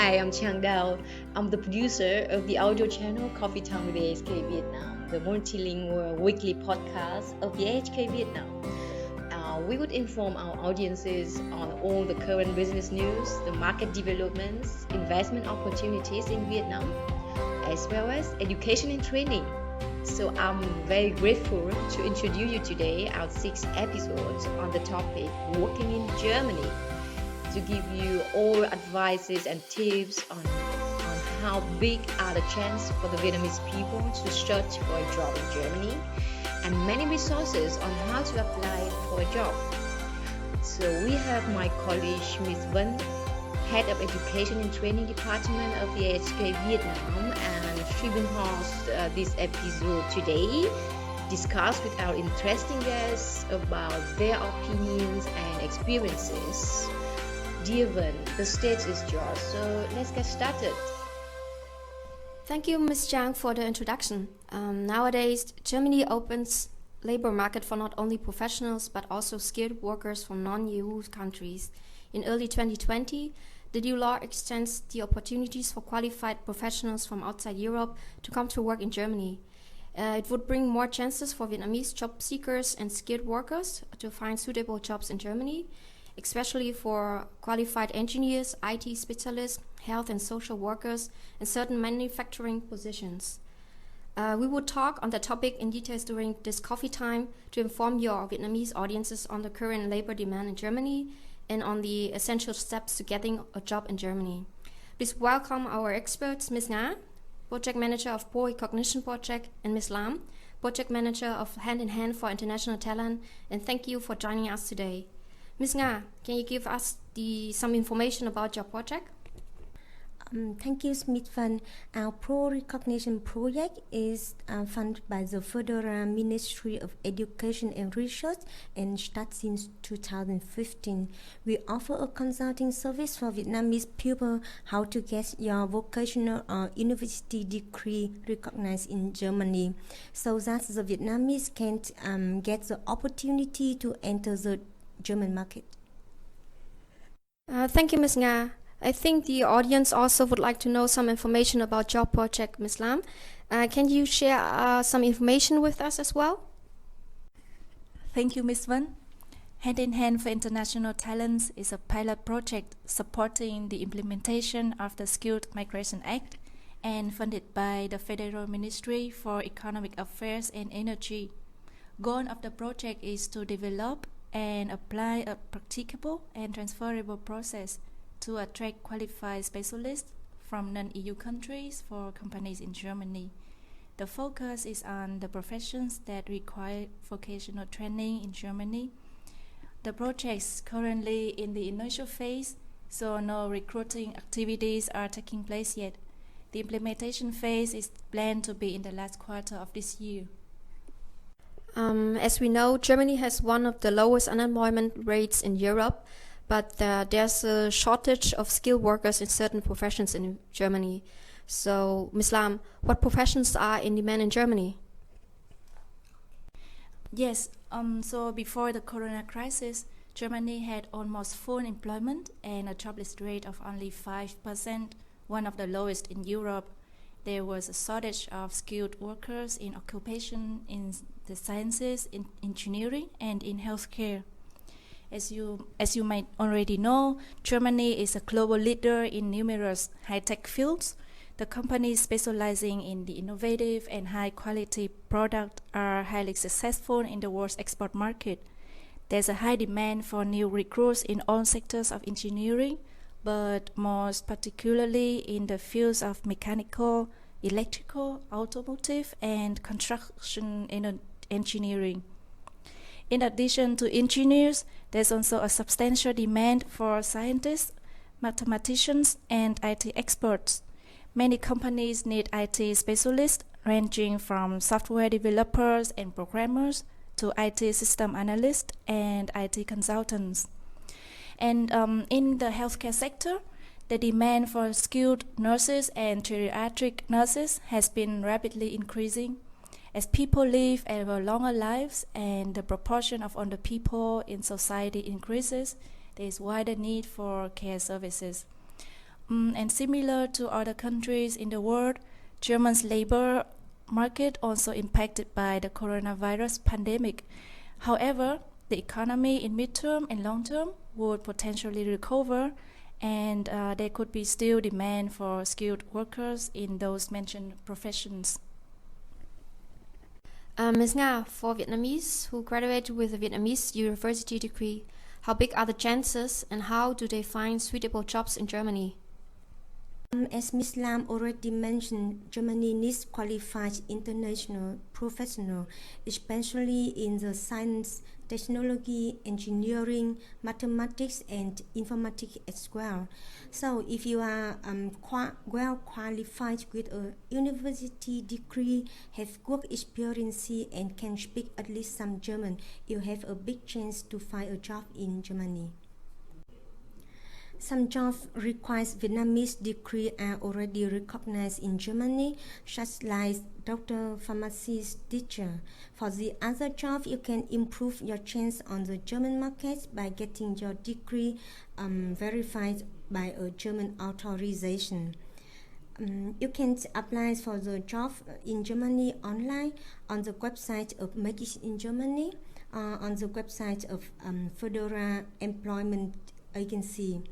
Hi, I'm Chang Dao. I'm the producer of the audio channel Coffee Time with AHK Vietnam, the multilingual weekly podcast of the AHK Vietnam. We would inform our audiences on all the current business news, the market developments, investment opportunities in Vietnam, as well as education and training. So I'm very grateful to introduce you today our 6 episodes on the topic working in Germany, to give you all advices and tips on how big are the chances for the Vietnamese people to search for a job in Germany, and many resources on how to apply for a job. So we have my colleague Ms Lam, Head of Education and Training Department of the AHK Vietnam, and she will host this episode today, discuss with our interesting guests about their opinions and experiences. Dear Vân, the stage is yours, so let's get started. Thank you, Ms. Zhang, for the introduction. Nowadays, Germany opens labor market for not only professionals but also skilled workers from non-EU countries. In early 2020, the new law extends the opportunities for qualified professionals from outside Europe to come to work in Germany. It would bring more chances for Vietnamese job seekers and skilled workers to find suitable jobs in Germany, especially for qualified engineers, IT specialists, health and social workers, and certain manufacturing positions. We will talk on the topic in details during this coffee time to inform your Vietnamese audiences on the current labor demand in Germany and on the essential steps to getting a job in Germany. Please welcome our experts, Ms. Nga, Project Manager of ProRecognition Project, and Ms. Lam, Project Manager of Hand in Hand for International Talent, and thank you for joining us today. Ms. Nga, can you give us some information about your project? Thank you, Ms. Lam. Our ProRecognition project is funded by the Federal Ministry of Education and Research and started since 2015. We offer a consulting service for Vietnamese people how to get your vocational or university degree recognized in Germany, so that the Vietnamese can get the opportunity to enter the German market. Thank you, Ms. Nga. I think the audience also would like to know some information about your project, Ms. Lam. Can you share some information with us as well? Thank you, Ms. Vân. Hand in Hand for International Talents is a pilot project supporting the implementation of the Skilled Migration Act and funded by the Federal Ministry for Economic Affairs and Energy. Goal of the project is to develop and apply a practicable and transferable process to attract qualified specialists from non-EU countries for companies in Germany. The focus is on the professions that require vocational training in Germany. The project is currently in the initial phase, so no recruiting activities are taking place yet. The implementation phase is planned to be in the last quarter of this year. As we know, Germany has one of the lowest unemployment rates in Europe, but there's a shortage of skilled workers in certain professions in Germany. So, Ms. Lam, what professions are in demand in Germany? Yes, so before the corona crisis, Germany had almost full employment and a jobless rate of only 5%, one of the lowest in Europe. There was a shortage of skilled workers in occupation in the sciences, in engineering, and in healthcare. As you might already know, Germany is a global leader in numerous high-tech fields. The companies specializing in the innovative and high-quality product are highly successful in the world's export market. There's a high demand for new recruits in all sectors of engineering, but most particularly in the fields of mechanical, electrical, automotive, and construction engineering. In addition to engineers, there's also a substantial demand for scientists, mathematicians, and IT experts. Many companies need IT specialists ranging from software developers and programmers to IT system analysts and IT consultants. And in the healthcare sector, the demand for skilled nurses and geriatric nurses has been rapidly increasing. As people live ever longer lives and the proportion of older people in society increases, there is wider need for care services. And similar to other countries in the world, Germany's labor market also impacted by the coronavirus pandemic. However, the economy in mid-term and long-term would potentially recover, and there could be still demand for skilled workers in those mentioned professions. Ms. Nga, for Vietnamese who graduate with a Vietnamese university degree, how big are the chances and how do they find suitable jobs in Germany? As Ms Lam already mentioned, Germany needs qualified international professionals, especially in the science, technology, engineering, mathematics, and informatics as well. So if you are well qualified with a university degree, have work experience, and can speak at least some German, you have a big chance to find a job in Germany. Some jobs require Vietnamese degree are already recognized in Germany, such like doctor, pharmacist, teacher. For the other job, you can improve your chance on the German market by getting your degree verified by a German authorization. You can apply for the job in Germany online on the website of Make It in Germany, on the website of Federal Employment Agency.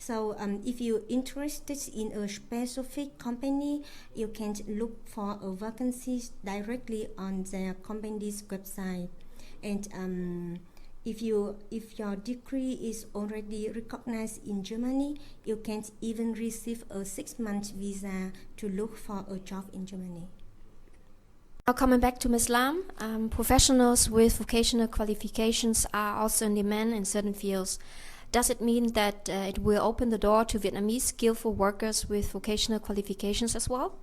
So if you're interested in a specific company, you can look for a vacancies directly on their company's website. And if your degree is already recognized in Germany, you can even receive a 6-month visa to look for a job in Germany. Now coming back to Ms. Lam, professionals with vocational qualifications are also in demand in certain fields. Does it mean that it will open the door to Vietnamese skillful workers with vocational qualifications as well?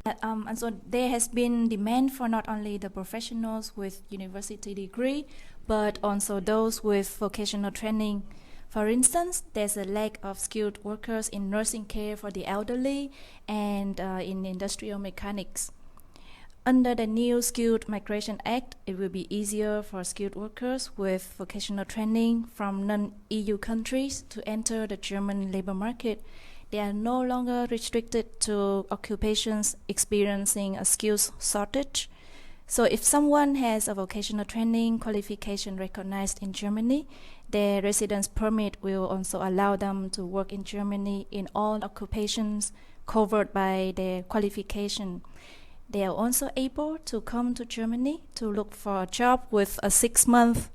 And so there has been demand for not only the professionals with university degree, but also those with vocational training. For instance, there's a lack of skilled workers in nursing care for the elderly and in industrial mechanics. Under the new Skilled Migration Act, it will be easier for skilled workers with vocational training from non-EU countries to enter the German labor market. They are no longer restricted to occupations experiencing a skills shortage. So if someone has a vocational training qualification recognized in Germany, their residence permit will also allow them to work in Germany in all occupations covered by their qualification. They are also able to come to Germany to look for a job with a 6-month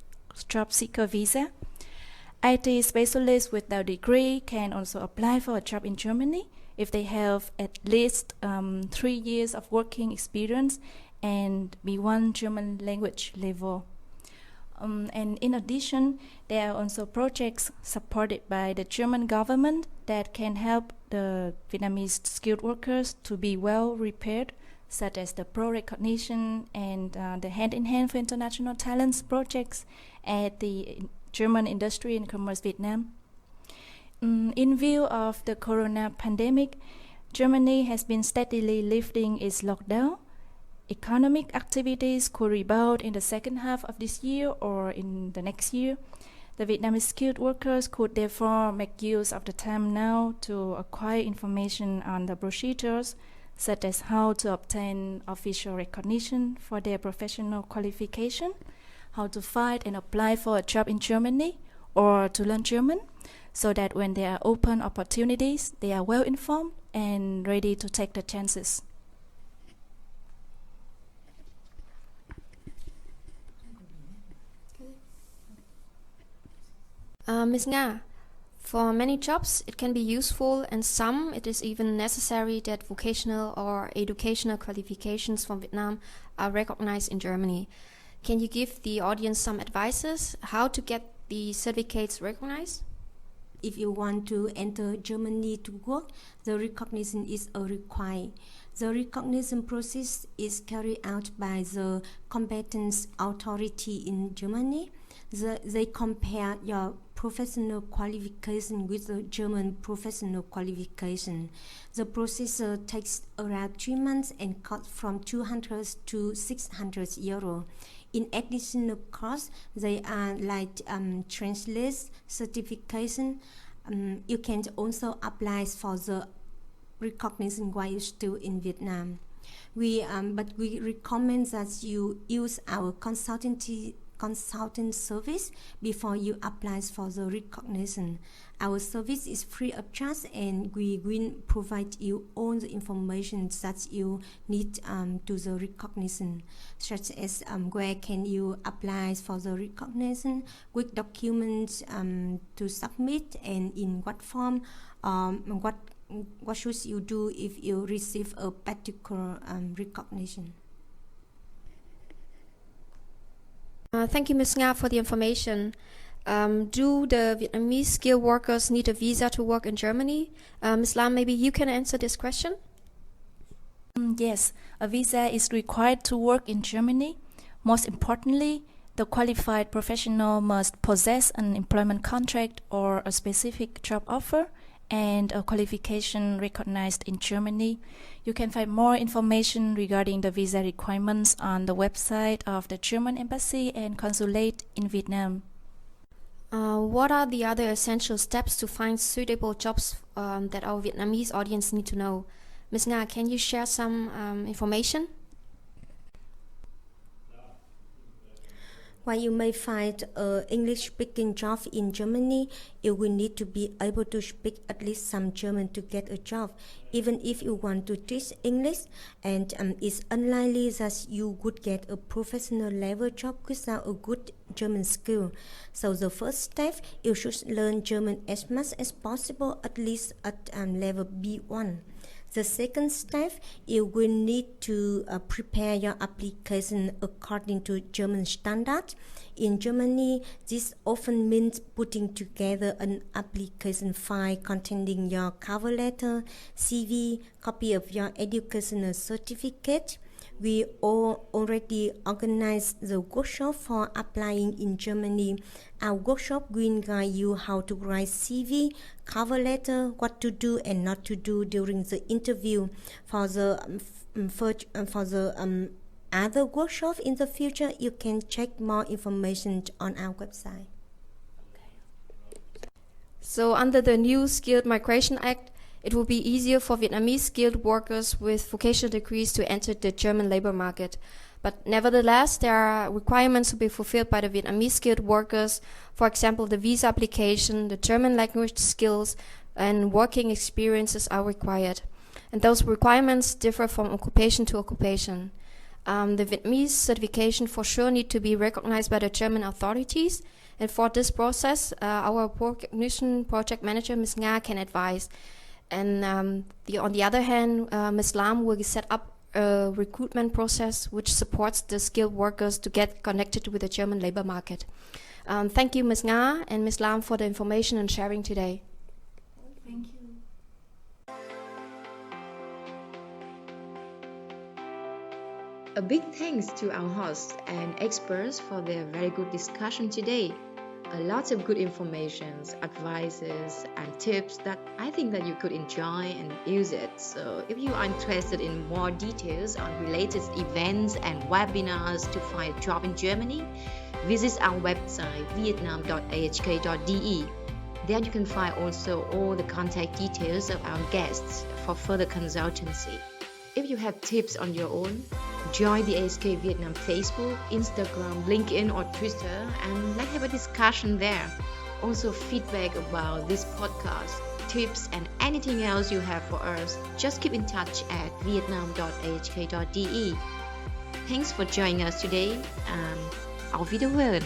job seeker visa. IT specialists with their degree can also apply for a job in Germany if they have at least 3 years of working experience and B1 German language level. And in addition, there are also projects supported by the German government that can help the Vietnamese skilled workers to be well prepared, such as the ProRecognition and the Hand in Hand for International Talents projects at the German Industry and Commerce Vietnam. In view of the corona pandemic, Germany has been steadily lifting its lockdown. Economic activities could rebound in the second half of this year or in the next year. The Vietnamese skilled workers could therefore make use of the time now to acquire information on the procedures, such as how to obtain official recognition for their professional qualification, how to find and apply for a job in Germany, or to learn German, so that when there are open opportunities, they are well informed and ready to take the chances. Ms. Nga, for many jobs, it can be useful, and some it is even necessary that vocational or educational qualifications from Vietnam are recognized in Germany. Can you give the audience some advices how to get the certificates recognized? If you want to enter Germany to work, the recognition is a required. The recognition process is carried out by the competent authority in Germany. They compare your professional qualification with the German professional qualification. The process takes around 3 months and costs from 200 to 600 euro. In additional costs, they are like translation, certification, You can also apply for the recognition while you're still in Vietnam. But we recommend that you use our consultant service before you apply for the recognition. Our service is free of charge, and we will provide you all the information that you need to the recognition, such as where can you apply for the recognition, which documents to submit, and in what form, what should you do if you receive a particular recognition. Thank you, Ms. Nga, for the information. Do the Vietnamese skilled workers need a visa to work in Germany? Ms. Lam, maybe you can answer this question? Yes, a visa is required to work in Germany. Most importantly, the qualified professional must possess an employment contract or a specific job offer and a qualification recognized in Germany. You can find more information regarding the visa requirements on the website of the German Embassy and Consulate in Vietnam. What are the other essential steps to find suitable jobs that our Vietnamese audience need to know? Ms. Nga, can you share some information? While you may find an English-speaking job in Germany, you will need to be able to speak at least some German to get a job, even if you want to teach English, and it's unlikely that you would get a professional level job without a good German skill. So the first step, you should learn German as much as possible, at least at level B1. The second step, you will need to prepare your application according to German standards. In Germany, this often means putting together an application file containing your cover letter, CV, copy of your educational certificate. We already organized the workshop for applying in Germany. Our workshop will guide you how to write CV, cover letter, what to do and not to do during the interview. For the other workshop in the future, you can check more information on our website. So under the new Skilled Migration Act, it will be easier for Vietnamese skilled workers with vocational degrees to enter the German labor market. But nevertheless, there are requirements to be fulfilled by the Vietnamese skilled workers. For example, the visa application, the German language skills, and working experiences are required. And those requirements differ from occupation to occupation. The Vietnamese certification for sure need to be recognized by the German authorities. And for this process, our ProRecognition project manager, Ms. Nga, can advise. And on the other hand, Ms. Lam will set up a recruitment process which supports the skilled workers to get connected with the German labor market. Thank you, Ms. Nga and Ms. Lam, for the information and sharing today. Thank you. A big thanks to our hosts and experts for their very good discussion today. A lot of good information, advices, and tips that I think that you could enjoy and use it. So if you are interested in more details on related events and webinars to find a job in Germany, visit our website vietnam.ahk.de. There you can find also all the contact details of our guests for further consultancy. If you have tips on your own, join the AHK Vietnam Facebook, Instagram, LinkedIn or Twitter, and let's have a discussion there. Also feedback about this podcast, tips and anything else you have for us, just keep in touch at vietnam.ahk.de. Thanks for joining us today and auf Wiederhören.